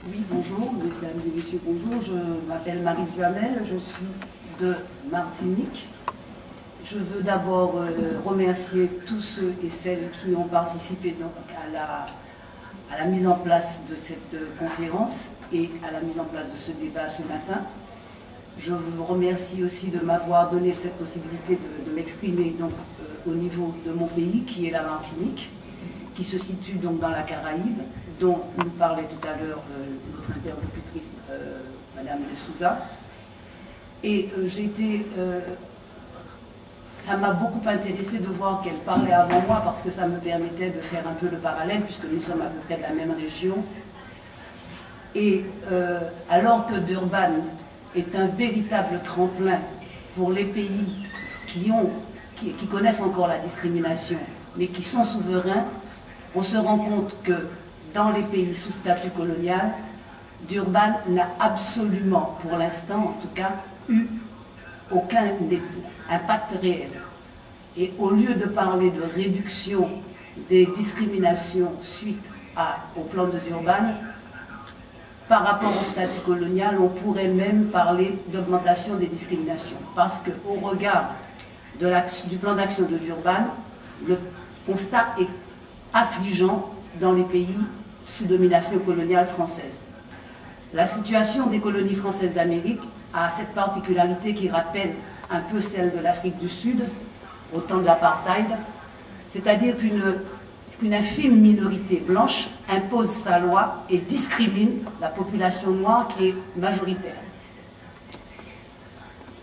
Oui, bonjour, mesdames et messieurs, bonjour. Je m'appelle Maryse Duhamel, je suis de Martinique. Je veux d'abord remercier tous ceux et celles qui ont participé donc à la mise en place de cette conférence et à la mise en place de ce débat ce matin. Je vous remercie aussi de m'avoir donné cette possibilité de m'exprimer donc au niveau de mon pays, qui est la Martinique, qui se situe donc dans la Caraïbe, dont nous parlait tout à l'heure notre interlocutrice, Madame de Souza. Et ça m'a beaucoup intéressé de voir qu'elle parlait avant moi, parce que ça me permettait de faire un peu le parallèle, puisque nous sommes à peu près de la même région. Et alors que Durban est un véritable tremplin pour les pays qui connaissent encore la discrimination, mais qui sont souverains, on se rend compte que dans les pays sous statut colonial, Durban n'a absolument, pour l'instant en tout cas, eu aucun impact réel. Et au lieu de parler de réduction des discriminations suite au plan de Durban, par rapport au statut colonial, on pourrait même parler d'augmentation des discriminations. Parce qu'au regard du plan d'action de Durban, le constat est affligeant dans les pays sous domination coloniale française. La situation des colonies françaises d'Amérique a cette particularité qui rappelle un peu celle de l'Afrique du Sud au temps de l'apartheid, c'est-à-dire qu'une infime minorité blanche impose sa loi et discrimine la population noire qui est majoritaire.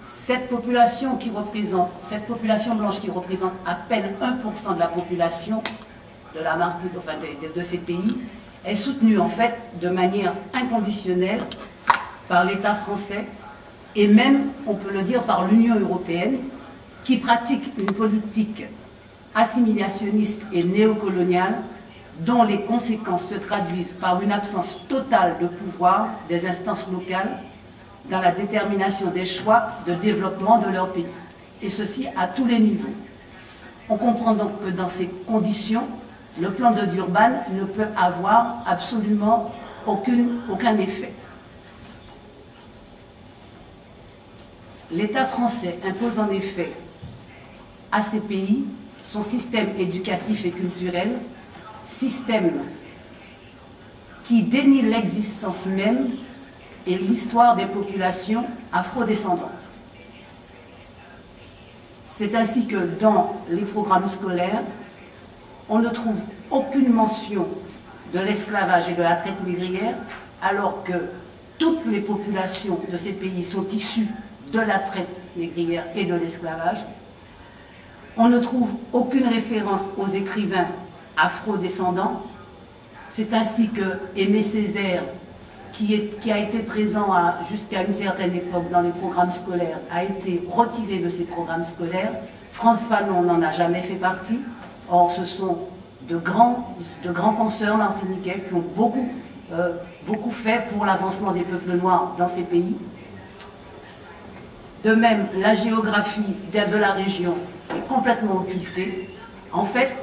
Cette population blanche qui représente à peine 1% de la population de la Martinique, enfin de ces pays, est soutenue en fait de manière inconditionnelle par l'État français et même, on peut le dire, par l'Union européenne, qui pratique une politique assimilationniste et néocoloniale dont les conséquences se traduisent par une absence totale de pouvoir des instances locales dans la détermination des choix de développement de leur pays, et ceci à tous les niveaux. On comprend donc que dans ces conditions, le plan de Durban ne peut avoir absolument aucun effet. L'État français impose en effet à ces pays son système éducatif et culturel, système qui dénie l'existence même et l'histoire des populations afrodescendantes. C'est ainsi que dans les programmes scolaires, on ne trouve aucune mention de l'esclavage et de la traite négrière, alors que toutes les populations de ces pays sont issues de la traite négrière et de l'esclavage. On ne trouve aucune référence aux écrivains afro-descendants. C'est ainsi que Aimé Césaire, qui a été présent jusqu'à une certaine époque dans les programmes scolaires, a été retiré de ces programmes scolaires. Frantz Fanon n'en a jamais fait partie. Or, ce sont de grands penseurs martiniquais qui ont beaucoup fait pour l'avancement des peuples noirs dans ces pays. De même, la géographie de la région est complètement occultée. En fait,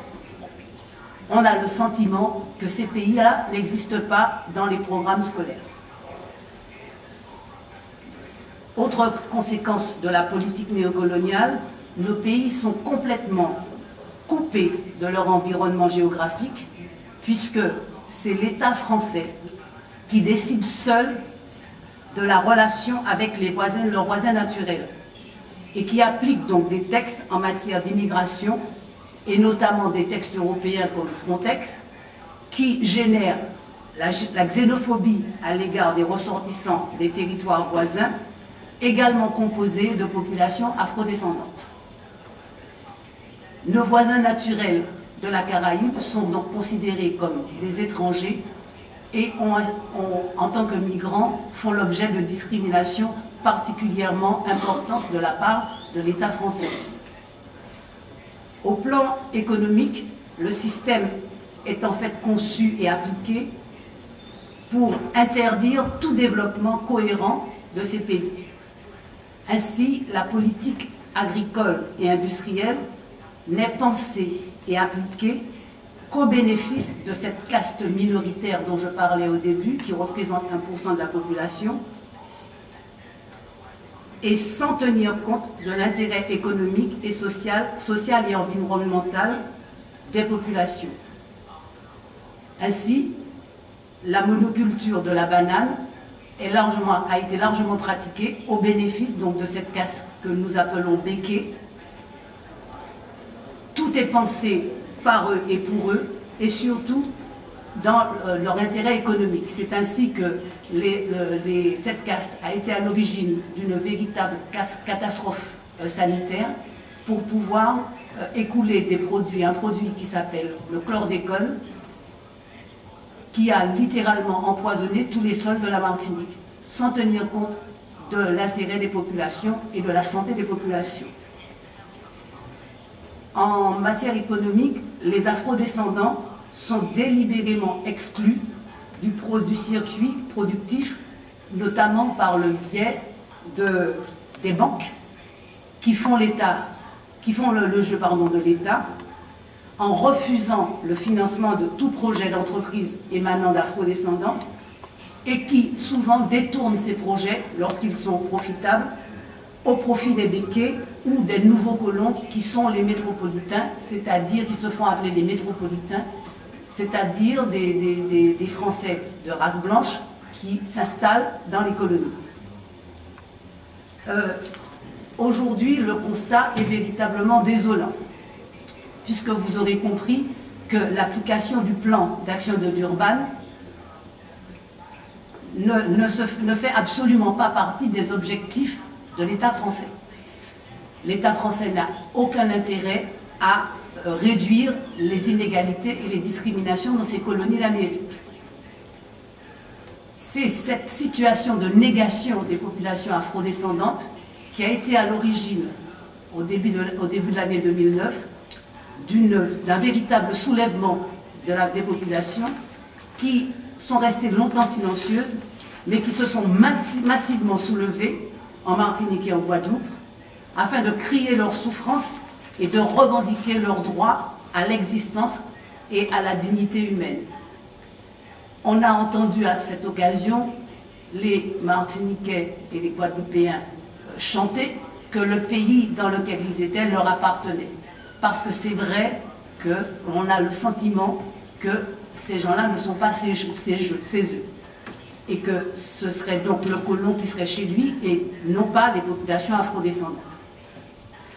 on a le sentiment que ces pays-là n'existent pas dans les programmes scolaires. Autre conséquence de la politique néocoloniale, nos pays sont complètement coupés de leur environnement géographique, puisque c'est l'État français qui décide seul de la relation avec leurs voisins naturels, et qui applique donc des textes en matière d'immigration, et notamment des textes européens comme Frontex, qui génèrent la xénophobie à l'égard des ressortissants des territoires voisins, également composés de populations afrodescendantes. Nos voisins naturels de la Caraïbe sont donc considérés comme des étrangers et en tant que migrants font l'objet de discriminations particulièrement importantes de la part de l'État français. Au plan économique, le système est en fait conçu et appliqué pour interdire tout développement cohérent de ces pays. Ainsi, la politique agricole et industrielle n'est pensée et appliquée qu'au bénéfice de cette caste minoritaire dont je parlais au début, qui représente 1% de la population, et sans tenir compte de l'intérêt économique et social et environnemental des populations. Ainsi, la monoculture de la banane a été largement pratiquée au bénéfice donc, de cette caste que nous appelons béquet. Tout est pensé par eux et pour eux, et surtout dans leur intérêt économique. C'est ainsi que cette caste a été à l'origine d'une véritable catastrophe sanitaire pour pouvoir écouler des produits, un produit qui s'appelle le chlordécone, qui a littéralement empoisonné tous les sols de la Martinique, sans tenir compte de l'intérêt des populations et de la santé des populations. En matière économique, les afrodescendants sont délibérément exclus du circuit productif, notamment par le biais des banques qui font le jeu de l'État, en refusant le financement de tout projet d'entreprise émanant d'afrodescendants et qui souvent détournent ces projets, lorsqu'ils sont profitables, au profit des béquets ou des nouveaux colons qui sont les métropolitains, c'est-à-dire qui se font appeler les métropolitains, c'est-à-dire des Français de race blanche qui s'installent dans les colonies. Aujourd'hui, le constat est véritablement désolant, puisque vous aurez compris que l'application du plan d'action de Durban ne fait absolument pas partie des objectifs de l'État français. L'État français n'a aucun intérêt à réduire les inégalités et les discriminations dans ces colonies d'Amérique. C'est cette situation de négation des populations afrodescendantes qui a été à l'origine, au début de l'année 2009, d'un véritable soulèvement des populations qui sont restées longtemps silencieuses, mais qui se sont massivement soulevées en Martinique et en Guadeloupe, afin de crier leur souffrance et de revendiquer leur droit à l'existence et à la dignité humaine. On a entendu à cette occasion les Martiniquais et les Guadeloupéens chanter que le pays dans lequel ils étaient leur appartenait. Parce que c'est vrai qu'on a le sentiment que ces gens-là ne sont pas chez eux. Et que ce serait donc le colon qui serait chez lui et non pas les populations afrodescendantes.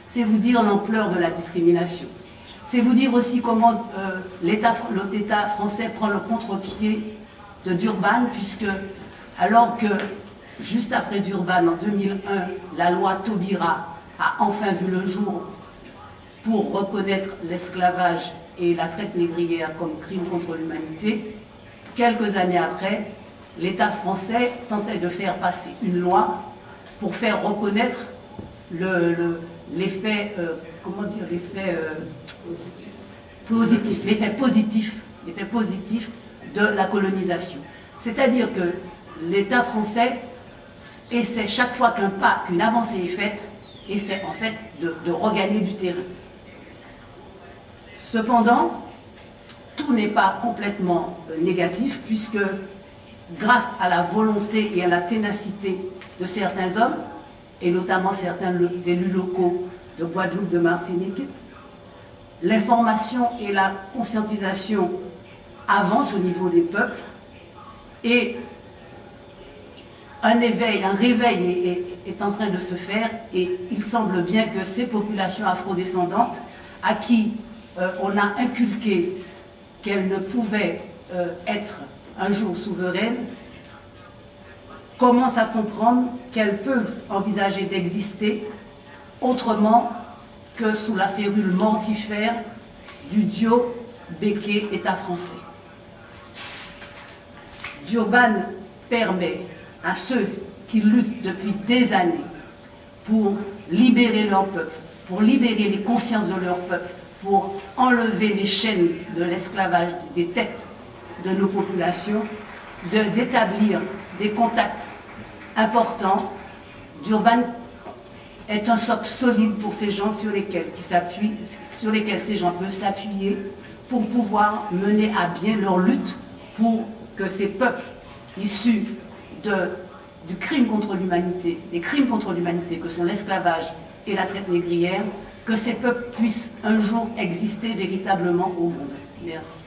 C'est vous dire l'ampleur de la discrimination. C'est vous dire aussi comment l'État français prend le contre-pied de Durban, puisque alors que juste après Durban, en 2001, la loi Taubira a enfin vu le jour pour reconnaître l'esclavage et la traite négrière comme crime contre l'humanité, quelques années après, l'État français tentait de faire passer une loi pour faire reconnaître l'effet positif de la colonisation. C'est-à-dire que l'État français essaie, chaque fois qu'une avancée est faite, essaie en fait de regagner du terrain. Cependant, tout n'est pas complètement négatif, puisque grâce à la volonté et à la ténacité de certains hommes, et notamment certains élus locaux de Guadeloupe, de Martinique, l'information et la conscientisation avancent au niveau des peuples, et un réveil est en train de se faire, et il semble bien que ces populations afrodescendantes, à qui on a inculqué qu'elles ne pouvaient être un jour souveraines, commencent à comprendre qu'elles peuvent envisager d'exister autrement que sous la férule mortifère du duo Béquet-État français. Durban permet à ceux qui luttent depuis des années pour libérer leur peuple, pour libérer les consciences de leur peuple, pour enlever les chaînes de l'esclavage des têtes de nos populations, d'établir des contacts importants. Durban est un socle solide pour ces gens sur lesquels ces gens peuvent s'appuyer pour pouvoir mener à bien leur lutte pour que ces peuples issus du crime contre l'humanité, des crimes contre l'humanité que sont l'esclavage et la traite négrière, que ces peuples puissent un jour exister véritablement au monde. Merci.